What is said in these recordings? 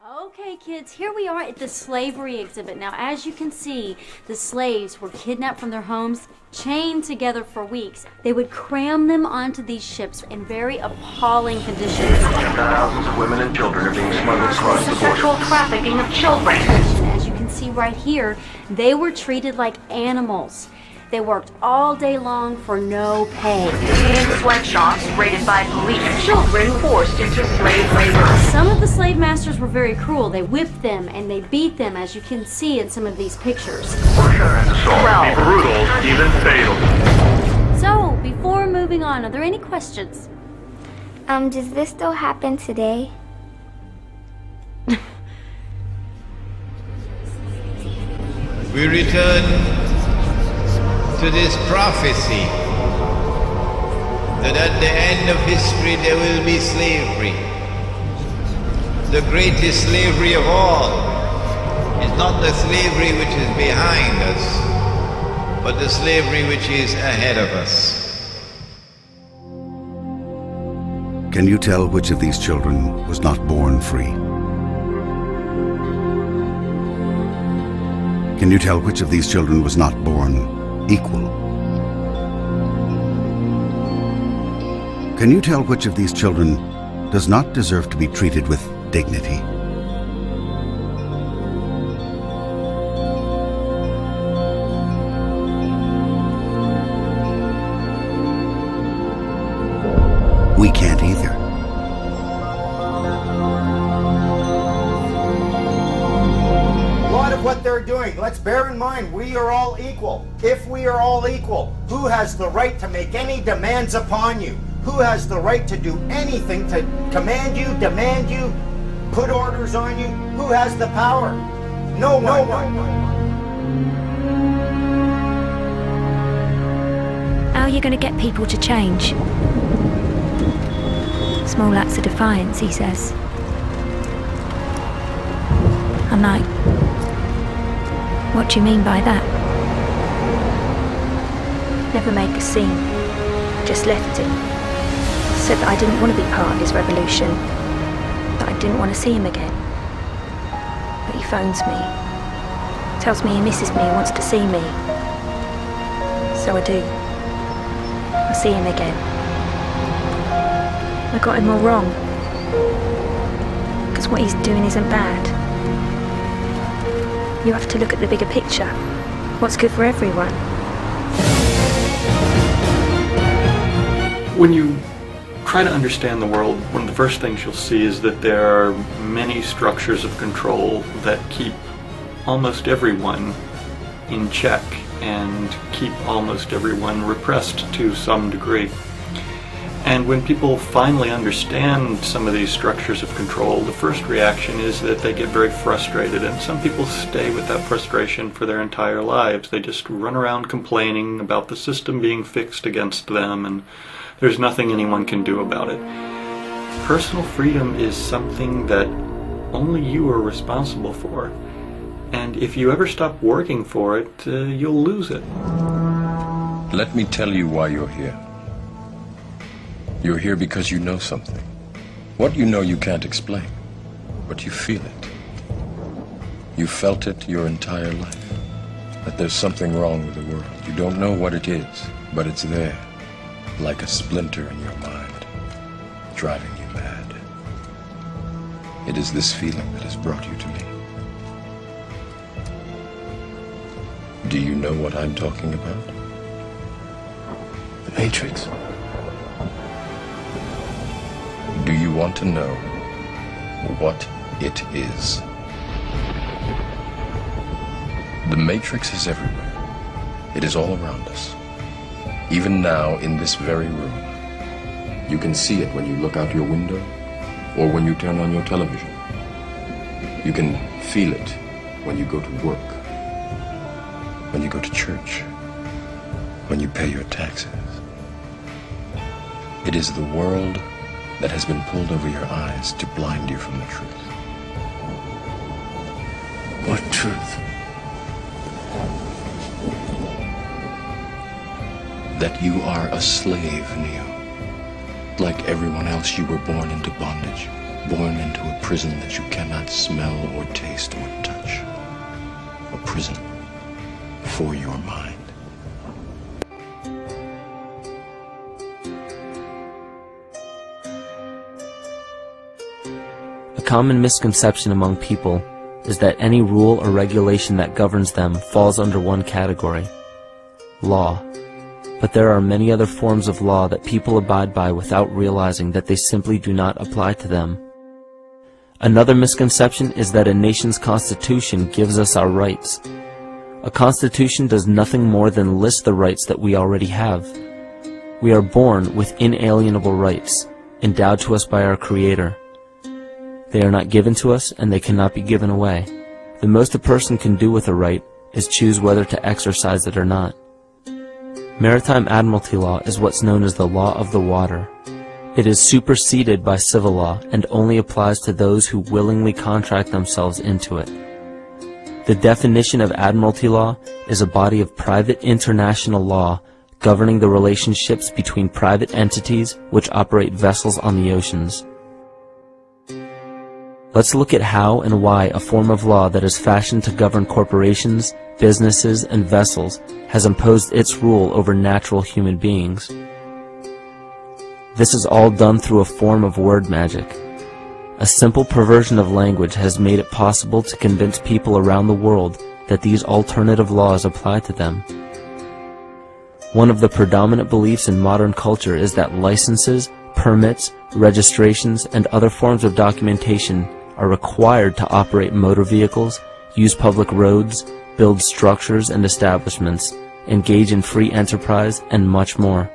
Okay, kids, here we are at the slavery exhibit. Now, as you can see, the slaves were kidnapped from their homes, chained together for weeks. They would cram them onto these ships in very appalling conditions. Thousands of women and children are being smuggled across the border. Sexual trafficking of children. And as you can see right here, they were treated like animals. They worked all day long for no pay. In sweatshops raided by police, children forced into slave labor. Some of the slave masters were very cruel. They whipped them and they beat them, as you can see in some of these pictures. Torture and assault be brutal, even fatal. So, before moving on, are there any questions? Does this still happen today? We return to this prophecy that at the end of history there will be slavery. The greatest slavery of all is not the slavery which is behind us, but the slavery which is ahead of us. Can you tell which of these children was not born free? Can you tell which of these children was not born equal? Can you tell which of these children does not deserve to be treated with dignity? We can't either. What they're doing. Let's bear in mind, we are all equal. If we are all equal, who has the right to make any demands upon you? Who has the right to do anything to command you, demand you, put orders on you? Who has the power? No one. How are you going to get people to change? Small acts of defiance, he says. I'm like, what do you mean by that? Never make a scene. Just left him. Said that I didn't want to be part of his revolution. That I didn't want to see him again. But he phones me. Tells me he misses me and wants to see me. So I do. I see him again. I got him all wrong. Because what he's doing isn't bad. You have to look at the bigger picture. What's good for everyone. When you try to understand the world, one of the first things you'll see is that there are many structures of control that keep almost everyone in check and keep almost everyone repressed to some degree. And when people finally understand some of these structures of control, the first reaction is that they get very frustrated, and some people stay with that frustration for their entire lives. They just run around complaining about the system being fixed against them, and there's nothing anyone can do about it. Personal freedom is something that only you are responsible for, and if you ever stop working for it, you'll lose it. Let me tell you why you're here. You're here because you know something. What you know you can't explain, but you feel it. You felt it your entire life, that there's something wrong with the world. You don't know what it is, but it's there, like a splinter in your mind, driving you mad. It is this feeling that has brought you to me. Do you know what I'm talking about? The Matrix. Do you want to know what it is? The Matrix is everywhere. It is all around us. Even now, in this very room. You can see it when you look out your window or when you turn on your television. You can feel it when you go to work, when you go to church, when you pay your taxes. It is the world that has been pulled over your eyes to blind you from the truth. What truth? That you are a slave, Neo. Like everyone else, you were born into bondage, born into a prison that you cannot smell or taste or touch. A prison for your mind. A common misconception among people is that any rule or regulation that governs them falls under one category: law. But there are many other forms of law that people abide by without realizing that they simply do not apply to them. Another misconception is that a nation's constitution gives us our rights. A constitution does nothing more than list the rights that we already have. We are born with inalienable rights, endowed to us by our Creator. They are not given to us, and they cannot be given away. The most a person can do with a right is choose whether to exercise it or not. Maritime admiralty law is what's known as the law of the water. It is superseded by civil law and only applies to those who willingly contract themselves into it. The definition of admiralty law is a body of private international law governing the relationships between private entities which operate vessels on the oceans. Let's look at how and why a form of law that is fashioned to govern corporations, businesses, and vessels has imposed its rule over natural human beings. This is all done through a form of word magic. A simple perversion of language has made it possible to convince people around the world that these alternative laws apply to them. One of the predominant beliefs in modern culture is that licenses, permits, registrations, and other forms of documentation are required to operate motor vehicles, use public roads, build structures and establishments, engage in free enterprise, and much more.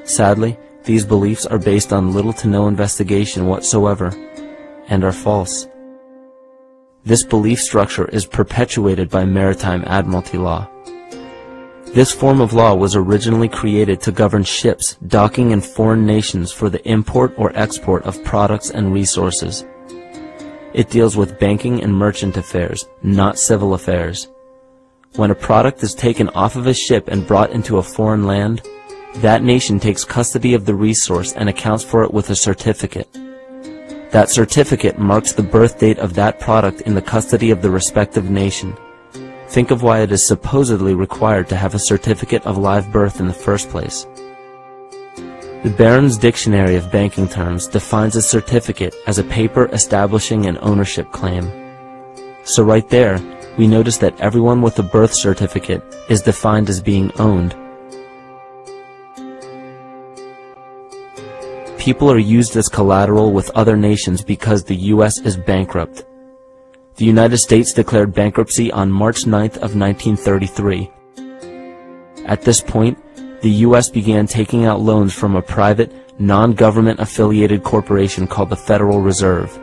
Sadly, these beliefs are based on little to no investigation whatsoever, and are false. This belief structure is perpetuated by maritime admiralty law. This form of law was originally created to govern ships docking in foreign nations for the import or export of products and resources. It deals with banking and merchant affairs, not civil affairs. When a product is taken off of a ship and brought into a foreign land, that nation takes custody of the resource and accounts for it with a certificate. That certificate marks the birth date of that product in the custody of the respective nation. Think of why it is supposedly required to have a certificate of live birth in the first place. The Barron's Dictionary of Banking Terms defines a certificate as a paper establishing an ownership claim. So right there, we notice that everyone with a birth certificate is defined as being owned. People are used as collateral with other nations because the U.S. is bankrupt. The United States declared bankruptcy on March 9th of 1933. At this point, the U.S. began taking out loans from a private, non-government affiliated corporation called the Federal Reserve.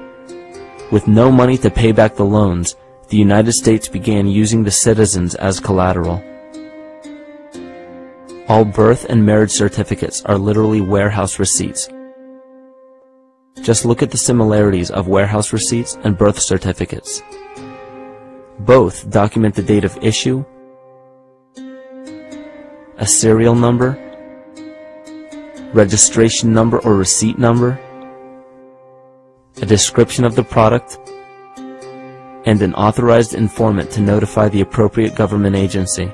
With no money to pay back the loans, the United States began using the citizens as collateral. All birth and marriage certificates are literally warehouse receipts. Just look at the similarities of warehouse receipts and birth certificates. Both document the date of issue, a serial number, registration number or receipt number, a description of the product, and an authorized informant to notify the appropriate government agency.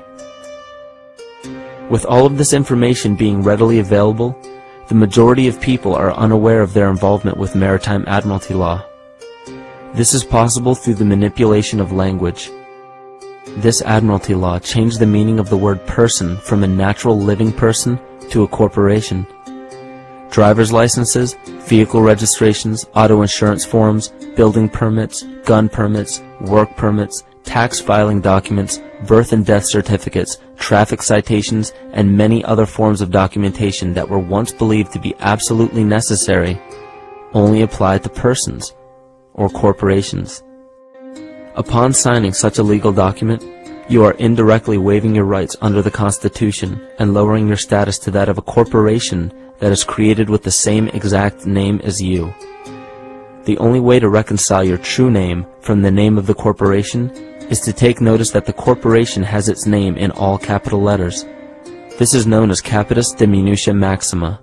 With all of this information being readily available, the majority of people are unaware of their involvement with maritime admiralty law. This is possible through the manipulation of language. This admiralty law changed the meaning of the word person from a natural living person to a corporation. Driver's licenses, vehicle registrations, auto insurance forms, building permits, gun permits, work permits, tax filing documents, birth and death certificates, traffic citations, and many other forms of documentation that were once believed to be absolutely necessary only apply to persons or corporations. Upon signing such a legal document, you are indirectly waiving your rights under the Constitution and lowering your status to that of a corporation that is created with the same exact name as you. The only way to reconcile your true name from the name of the corporation is to take notice that the corporation has its name in all capital letters. This is known as capitis diminutia maxima.